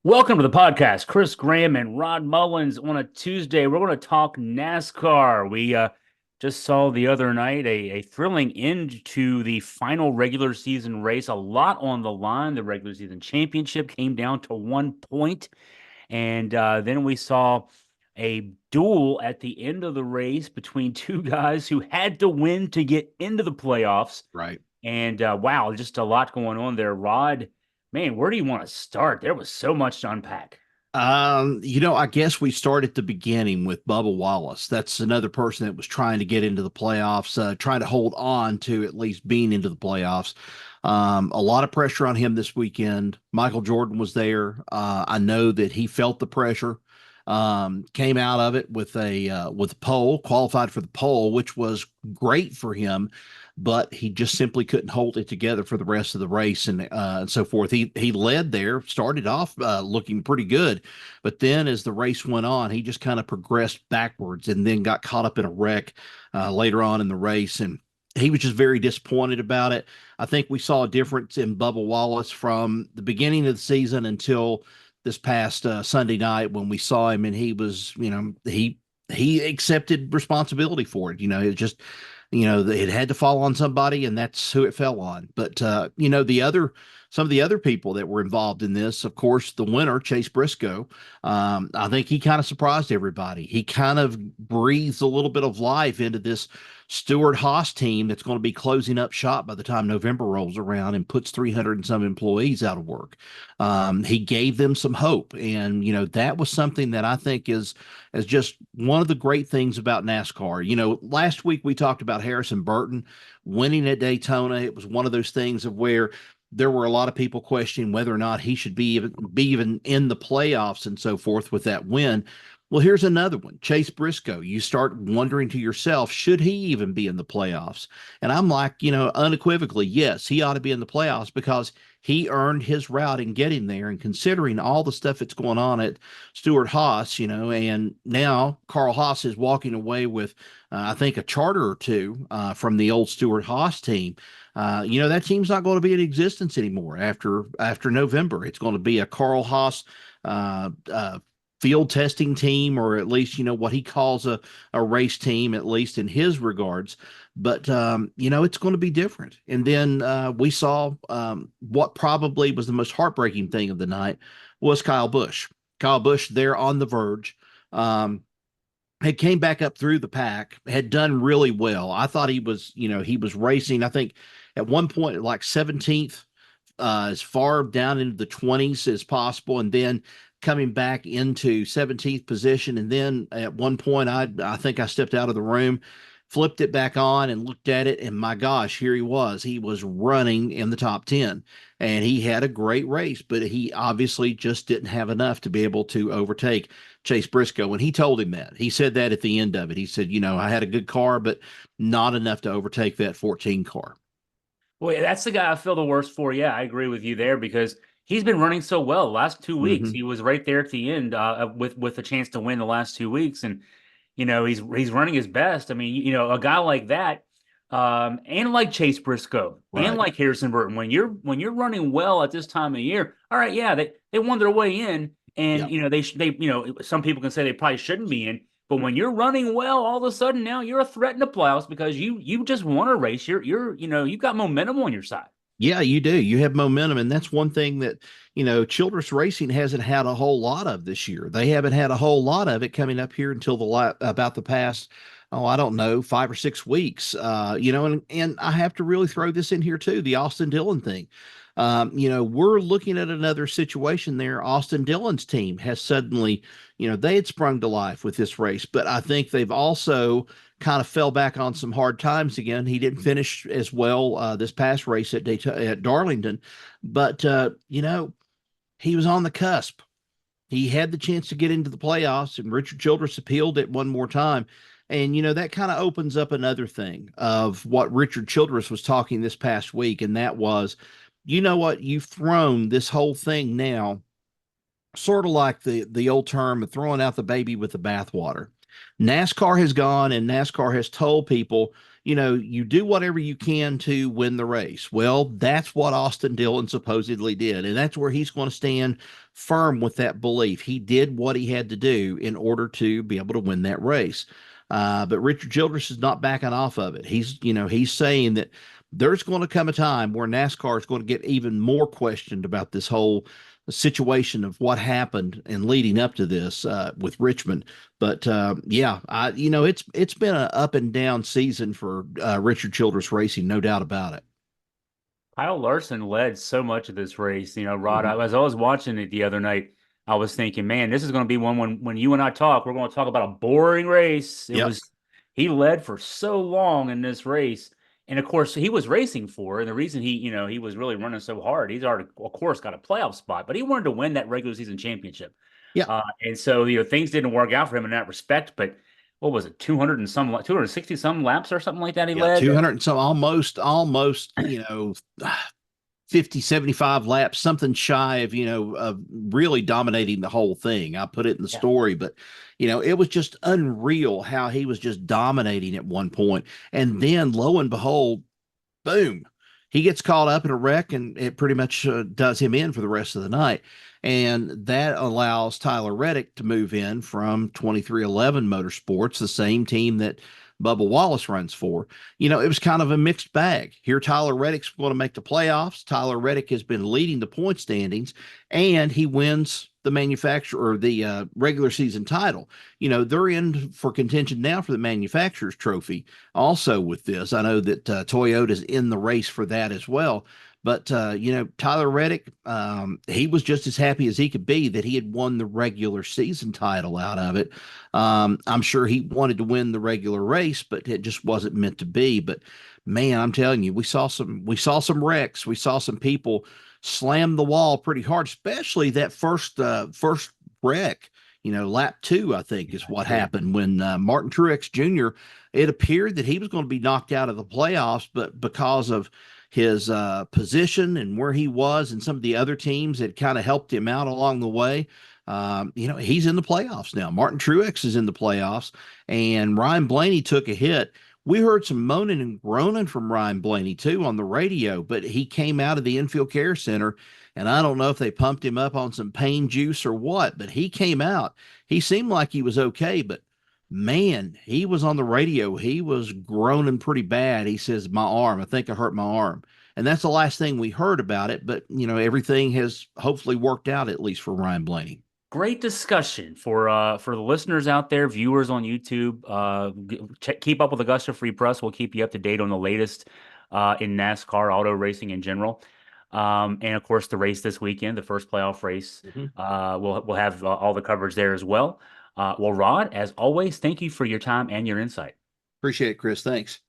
Welcome to the podcast. Chris Graham and Rod Mullins on a Tuesday. We're going to talk NASCAR. We just saw the other night a thrilling end to the final regular season race. A lot on the line. The regular season championship came down to 1 point. And then we saw a duel at the end of the race between two guys who had to win to get into the playoffs. Right. And wow, just a lot going on there. Rod, man, where do you want to start? There was so much to unpack. I guess we start at the beginning with Bubba Wallace. That's another person that was trying to get into the playoffs, trying to hold on to at least being into the playoffs. A lot of pressure on him this weekend. Michael Jordan was there. I know that he felt the pressure. Came out of it with pole, qualified for the pole, which was great for him, but he just simply couldn't hold it together for the rest of the race and so forth. He led there, started off looking pretty good, but then as the race went on, he just kind of progressed backwards and then got caught up in a wreck later on in the race, and he was just very disappointed about it. I think we saw a difference in Bubba Wallace from the beginning of the season until this past Sunday night when we saw him, and he was, he accepted responsibility for it. It just, it had to fall on somebody, and that's who it fell on. But some of the other people that were involved in this, of course, the winner, Chase Briscoe, I think he kind of surprised everybody. He kind of breathes a little bit of life into this Stewart-Haas team that's going to be closing up shop by the time November rolls around and puts 300 and some employees out of work. He gave them some hope, and that was something that I think is as just one of the great things about NASCAR. Last week we talked about Harrison Burton winning at Daytona. It was one of those things of where there were a lot of people questioning whether or not he should be even in the playoffs and so forth with that win. Well, here's another one. Chase Briscoe. You start wondering to yourself, should he even be in the playoffs? And I'm like, unequivocally, yes, he ought to be in the playoffs because he earned his route in getting there. And considering all the stuff that's going on at Stewart-Haas, and now Carl Haas is walking away with, I think, a charter or two from the old Stewart-Haas team. That team's not going to be in existence anymore after November. It's going to be a Carl Haas field testing team, or at least what he calls a race team, at least in his regards. But it's going to be different. And then we saw what probably was the most heartbreaking thing of the night was Kyle Busch. Kyle Busch there on the verge. Had came back up through the pack, had done really well. I thought he was racing, I think at one point like 17th, as far down into the 20s as possible, and then coming back into 17th position. And then at one point, I think I stepped out of the room, flipped it back on and looked at it. And my gosh, here he was. He was running in the top 10, and he had a great race, but he obviously just didn't have enough to be able to overtake Chase Briscoe. And he told him that. He said that at the end of it. He said, I had a good car, but not enough to overtake that 14 car. Well, yeah, that's the guy I feel the worst for. Yeah, I agree with you there because he's been running so well the last 2 weeks. Mm-hmm. He was right there at the end with a chance to win the last 2 weeks, and he's running his best. I mean, a guy like that, and like Chase Briscoe and Right. like Harrison Burton, when you're running well at this time of year, all right, yeah, they won their way in, and Yep. some people can say they probably shouldn't be in. But when you're running well, all of a sudden now you're a threat in the playoffs because you just won a race. You've got momentum on your side. Yeah, you do. You have momentum, and that's one thing that Childress Racing hasn't had a whole lot of this year. They haven't had a whole lot of it coming up here until about the past, oh, I don't know, 5 or 6 weeks. And I have to really throw this in here too, the Austin Dillon thing. We're looking at another situation there. Austin Dillon's team has suddenly, they had sprung to life with this race, but I think they've also kind of fell back on some hard times again. He didn't finish as well this past race at Darlington, but he was on the cusp. He had the chance to get into the playoffs, and Richard Childress appealed it one more time. And that kind of opens up another thing of what Richard Childress was talking this past week, and that was, what, you've thrown this whole thing now, sort of like the old term of throwing out the baby with the bathwater. NASCAR has gone and NASCAR has told people, you do whatever you can to win the race. Well, that's what Austin Dillon supposedly did. And that's where he's going to stand firm with that belief. He did what he had to do in order to be able to win that race. But Richard Childress is not backing off of it. He's saying that there's going to come a time where NASCAR is going to get even more questioned about this whole situation of what happened and leading up to this with Richmond. But yeah, it's been an up and down season for Richard Childress Racing, no doubt about it. Kyle Larson led so much of this race. Rod, Mhm. as I was watching it the other night, I was thinking, man, this is going to be one when you and I talk, we're going to talk about a boring race. Yep. He led for so long in this race. And of course, he was racing for, and the reason he was really running so hard, he's already, of course, got a playoff spot, but he wanted to win that regular season championship. Yeah. And so, things didn't work out for him in that respect, but what was it, 200 and some, 260 some laps or something like that he Yeah. led? 200 and some, almost, 50, 75 laps, something shy of really dominating the whole thing. I put it in the Yeah. story, but it was just unreal how he was just dominating at one point. And then lo and behold, boom, he gets caught up in a wreck and it pretty much does him in for the rest of the night. And that allows Tyler Reddick to move in from 2311 Motorsports, the same team that Bubba Wallace runs for. It was kind of a mixed bag. Here, Tyler Reddick's going to make the playoffs. Tyler Reddick has been leading the point standings, and he wins the manufacturer or the regular season title. They're in for contention now for the manufacturer's trophy. Also, with this, I know that Toyota's in the race for that as well. But Tyler Reddick, he was just as happy as he could be that he had won the regular season title out of it. I'm sure he wanted to win the regular race, but it just wasn't meant to be. But man, I'm telling you, we saw some wrecks. We saw some people slam the wall pretty hard, especially that first wreck. Lap two, I think, is what True. happened when Martin Truex Jr. It appeared that he was going to be knocked out of the playoffs, but because of his position and where he was, and some of the other teams that kind of helped him out along the way. He's in the playoffs now. Martin Truex is in the playoffs, and Ryan Blaney took a hit. We heard some moaning and groaning from Ryan Blaney too on the radio, but he came out of the infield care center, and I don't know if they pumped him up on some pain juice or what, but he came out. He seemed like he was okay, but man, he was on the radio. He was groaning pretty bad. He says, "My arm, I think I hurt my arm." And that's the last thing we heard about it. But, everything has hopefully worked out, at least for Ryan Blaney. Great discussion for the listeners out there, viewers on YouTube. Keep up with Augusta Free Press. We'll keep you up to date on the latest in NASCAR auto racing in general. And of course, the race this weekend, the first playoff race. Mhm. We'll have all the coverage there as well. Well, Rod, as always, thank you for your time and your insight. Appreciate it, Chris. Thanks.